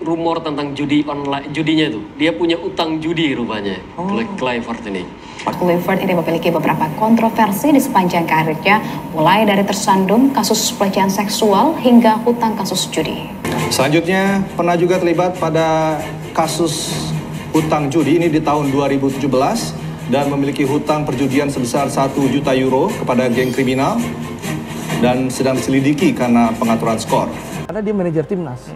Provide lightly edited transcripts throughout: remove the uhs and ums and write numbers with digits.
rumor tentang judi online, judinya itu. Dia punya utang judi rupanya, Kluivert ini. Kluivert ini memiliki beberapa kontroversi di sepanjang karirnya, mulai dari tersandung kasus pelecehan seksual hingga hutang kasus judi. Selanjutnya, pernah juga terlibat pada kasus hutang judi ini di tahun 2017 dan memiliki hutang perjudian sebesar 1 juta euro kepada geng kriminal dan sedang diselidiki karena pengaturan skor. Karena dia manajer timnas.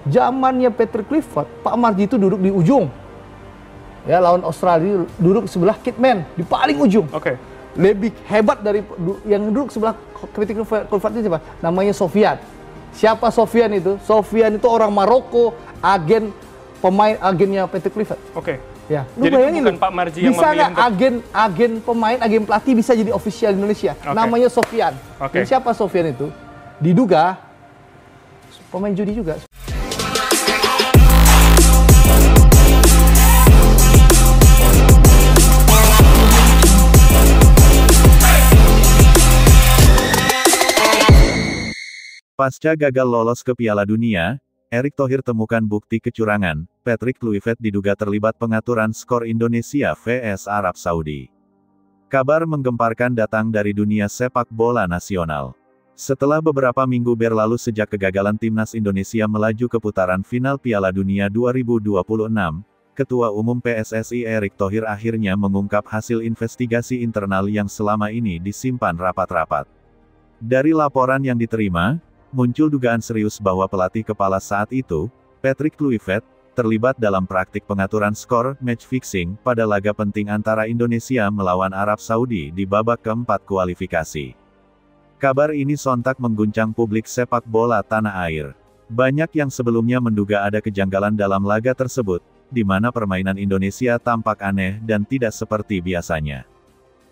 Zamannya Patrick Kluivert, Pak Marji itu duduk di ujung. Ya, lawan Australia duduk sebelah kitman, di paling ujung. Oke. Lebih hebat dari yang duduk sebelah Patrick Kluivert itu siapa? Namanya Sofian. Siapa Sofian itu? Sofian itu orang Maroko, agennya Patrick Kluivert. Oke. Ya, lu Jadi bayangin bukan Pak Marji yang bisa memilih nggak agen pemain, agen pelatih bisa jadi official Indonesia? Namanya Sofian. Dan siapa Sofian itu? Diduga pemain judi juga. Pasca gagal lolos ke Piala Dunia, Erick Thohir temukan bukti kecurangan. Patrick Kluivert diduga terlibat pengaturan skor Indonesia vs Arab Saudi. Kabar menggemparkan datang dari dunia sepak bola nasional. Setelah beberapa minggu berlalu sejak kegagalan timnas Indonesia melaju ke putaran final Piala Dunia 2026, Ketua Umum PSSI Erick Thohir akhirnya mengungkap hasil investigasi internal yang selama ini disimpan rapat-rapat. Dari laporan yang diterima, muncul dugaan serius bahwa pelatih kepala saat itu, Patrick Kluivert, terlibat dalam praktik pengaturan skor, match fixing, pada laga penting antara Indonesia melawan Arab Saudi di babak keempat kualifikasi. Kabar ini sontak mengguncang publik sepak bola tanah air. Banyak yang sebelumnya menduga ada kejanggalan dalam laga tersebut, di mana permainan Indonesia tampak aneh dan tidak seperti biasanya.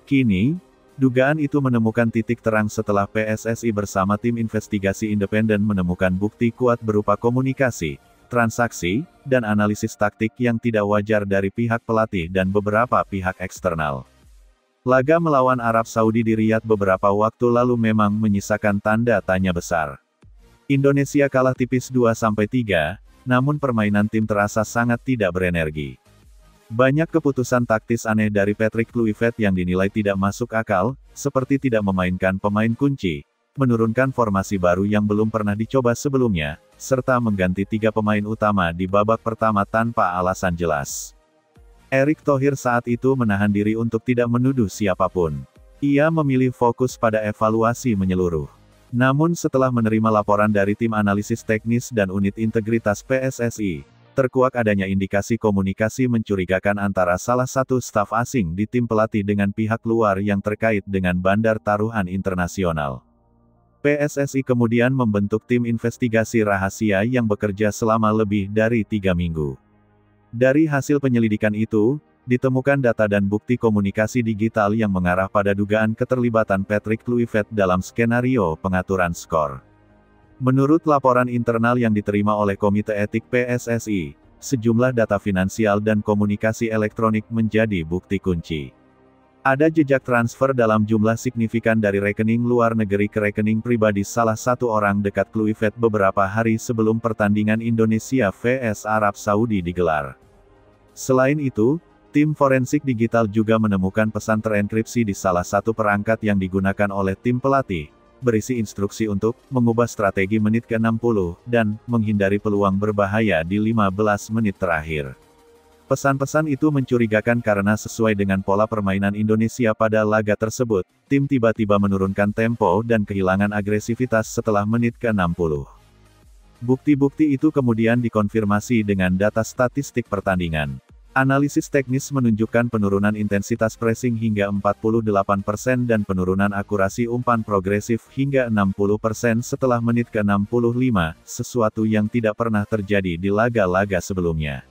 Kini, dugaan itu menemukan titik terang setelah PSSI bersama tim investigasi independen menemukan bukti kuat berupa komunikasi, transaksi, dan analisis taktik yang tidak wajar dari pihak pelatih dan beberapa pihak eksternal. Laga melawan Arab Saudi di Riyadh beberapa waktu lalu memang menyisakan tanda tanya besar. Indonesia kalah tipis 2-3, namun permainan tim terasa sangat tidak berenergi. Banyak keputusan taktis aneh dari Patrick Kluivert yang dinilai tidak masuk akal, seperti tidak memainkan pemain kunci, menurunkan formasi baru yang belum pernah dicoba sebelumnya, serta mengganti 3 pemain utama di babak pertama tanpa alasan jelas. Erick Thohir saat itu menahan diri untuk tidak menuduh siapapun. Ia memilih fokus pada evaluasi menyeluruh. Namun setelah menerima laporan dari tim analisis teknis dan unit integritas PSSI, terkuak adanya indikasi komunikasi mencurigakan antara salah satu staf asing di tim pelatih dengan pihak luar yang terkait dengan bandar taruhan internasional. PSSI kemudian membentuk tim investigasi rahasia yang bekerja selama lebih dari 3 minggu. Dari hasil penyelidikan itu, ditemukan data dan bukti komunikasi digital yang mengarah pada dugaan keterlibatan Patrick Kluivert dalam skenario pengaturan skor. Menurut laporan internal yang diterima oleh Komite Etik PSSI, sejumlah data finansial dan komunikasi elektronik menjadi bukti kunci. Ada jejak transfer dalam jumlah signifikan dari rekening luar negeri ke rekening pribadi salah satu orang dekat Kluivert beberapa hari sebelum pertandingan Indonesia vs Arab Saudi digelar. Selain itu, tim forensik digital juga menemukan pesan terenkripsi di salah satu perangkat yang digunakan oleh tim pelatih, berisi instruksi untuk mengubah strategi menit ke-60 dan menghindari peluang berbahaya di 15 menit terakhir. Pesan-pesan itu mencurigakan karena sesuai dengan pola permainan Indonesia pada laga tersebut, tim tiba-tiba menurunkan tempo dan kehilangan agresivitas setelah menit ke-60. Bukti-bukti itu kemudian dikonfirmasi dengan data statistik pertandingan. Analisis teknis menunjukkan penurunan intensitas pressing hingga 48% dan penurunan akurasi umpan progresif hingga 60% setelah menit ke-65, sesuatu yang tidak pernah terjadi di laga-laga sebelumnya.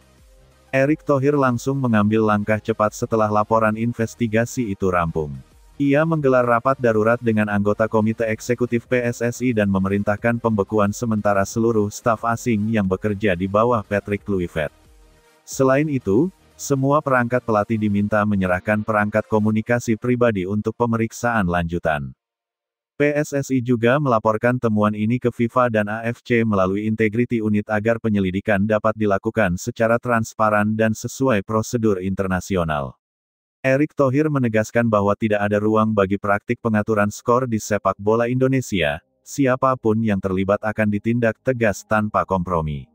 Erick Thohir langsung mengambil langkah cepat setelah laporan investigasi itu rampung. Ia menggelar rapat darurat dengan anggota Komite Eksekutif PSSI dan memerintahkan pembekuan sementara seluruh staf asing yang bekerja di bawah Patrick Kluivert. Selain itu, semua perangkat pelatih diminta menyerahkan perangkat komunikasi pribadi untuk pemeriksaan lanjutan. PSSI juga melaporkan temuan ini ke FIFA dan AFC melalui Integrity Unit agar penyelidikan dapat dilakukan secara transparan dan sesuai prosedur internasional. Erick Thohir menegaskan bahwa tidak ada ruang bagi praktik pengaturan skor di sepak bola Indonesia, siapapun yang terlibat akan ditindak tegas tanpa kompromi.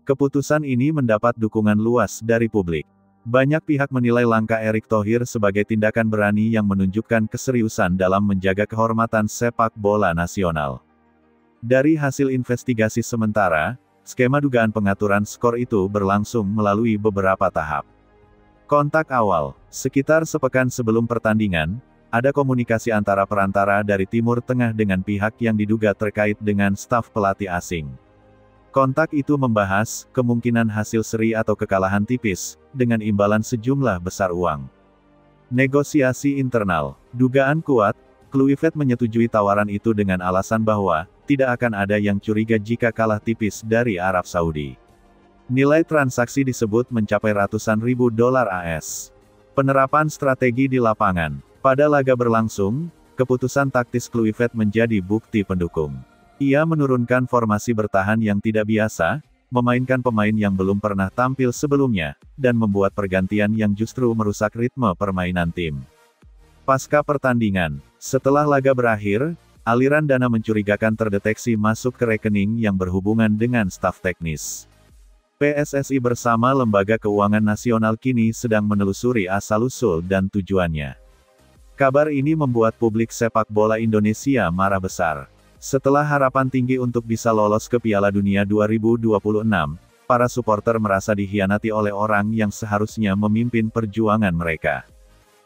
Keputusan ini mendapat dukungan luas dari publik. Banyak pihak menilai langkah Erick Thohir sebagai tindakan berani yang menunjukkan keseriusan dalam menjaga kehormatan sepak bola nasional. Dari hasil investigasi sementara, skema dugaan pengaturan skor itu berlangsung melalui beberapa tahap. Kontak awal, sekitar sepekan sebelum pertandingan, ada komunikasi antara perantara dari Timur Tengah dengan pihak yang diduga terkait dengan staf pelatih asing. Kontak itu membahas kemungkinan hasil seri atau kekalahan tipis, dengan imbalan sejumlah besar uang. Negosiasi internal, dugaan kuat, Kluivert menyetujui tawaran itu dengan alasan bahwa tidak akan ada yang curiga jika kalah tipis dari Arab Saudi. Nilai transaksi disebut mencapai ratusan ribu dolar AS. Penerapan strategi di lapangan. Pada laga berlangsung, keputusan taktis Kluivert menjadi bukti pendukung. Ia menurunkan formasi bertahan yang tidak biasa, memainkan pemain yang belum pernah tampil sebelumnya, dan membuat pergantian yang justru merusak ritme permainan tim. Pasca pertandingan, setelah laga berakhir, aliran dana mencurigakan terdeteksi masuk ke rekening yang berhubungan dengan staf teknis. PSSI bersama Lembaga Keuangan Nasional kini sedang menelusuri asal-usul dan tujuannya. Kabar ini membuat publik sepak bola Indonesia marah besar. Setelah harapan tinggi untuk bisa lolos ke Piala Dunia 2026, para supporter merasa dikhianati oleh orang yang seharusnya memimpin perjuangan mereka.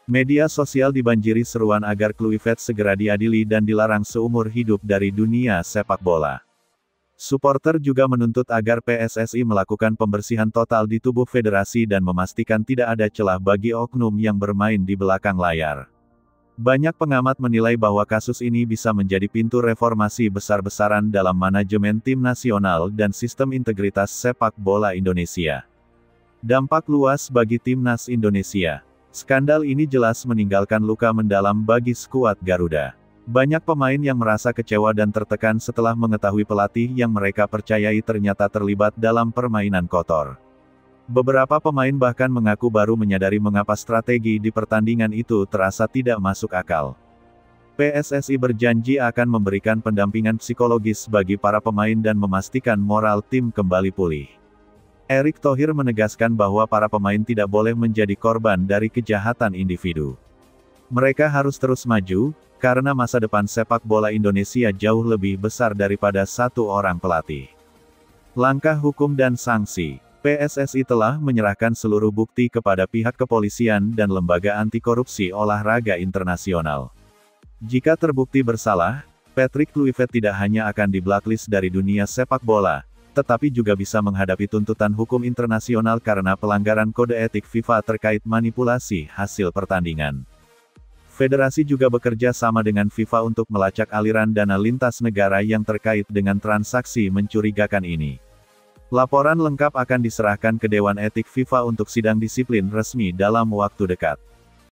Media sosial dibanjiri seruan agar Kluivert segera diadili dan dilarang seumur hidup dari dunia sepak bola. Supporter juga menuntut agar PSSI melakukan pembersihan total di tubuh federasi dan memastikan tidak ada celah bagi oknum yang bermain di belakang layar. Banyak pengamat menilai bahwa kasus ini bisa menjadi pintu reformasi besar-besaran dalam manajemen tim nasional dan sistem integritas sepak bola Indonesia. Dampak luas bagi timnas Indonesia. Skandal ini jelas meninggalkan luka mendalam bagi skuad Garuda. Banyak pemain yang merasa kecewa dan tertekan setelah mengetahui pelatih yang mereka percayai ternyata terlibat dalam permainan kotor. Beberapa pemain bahkan mengaku baru menyadari mengapa strategi di pertandingan itu terasa tidak masuk akal. PSSI berjanji akan memberikan pendampingan psikologis bagi para pemain dan memastikan moral tim kembali pulih. Erick Thohir menegaskan bahwa para pemain tidak boleh menjadi korban dari kejahatan individu. Mereka harus terus maju, karena masa depan sepak bola Indonesia jauh lebih besar daripada satu orang pelatih. Langkah hukum dan sanksi. PSSI telah menyerahkan seluruh bukti kepada pihak kepolisian dan lembaga anti korupsi olahraga internasional. Jika terbukti bersalah, Patrick Kluivert tidak hanya akan di-blacklist dari dunia sepak bola, tetapi juga bisa menghadapi tuntutan hukum internasional karena pelanggaran kode etik FIFA terkait manipulasi hasil pertandingan. Federasi juga bekerja sama dengan FIFA untuk melacak aliran dana lintas negara yang terkait dengan transaksi mencurigakan ini. Laporan lengkap akan diserahkan ke Dewan Etik FIFA untuk sidang disiplin resmi dalam waktu dekat.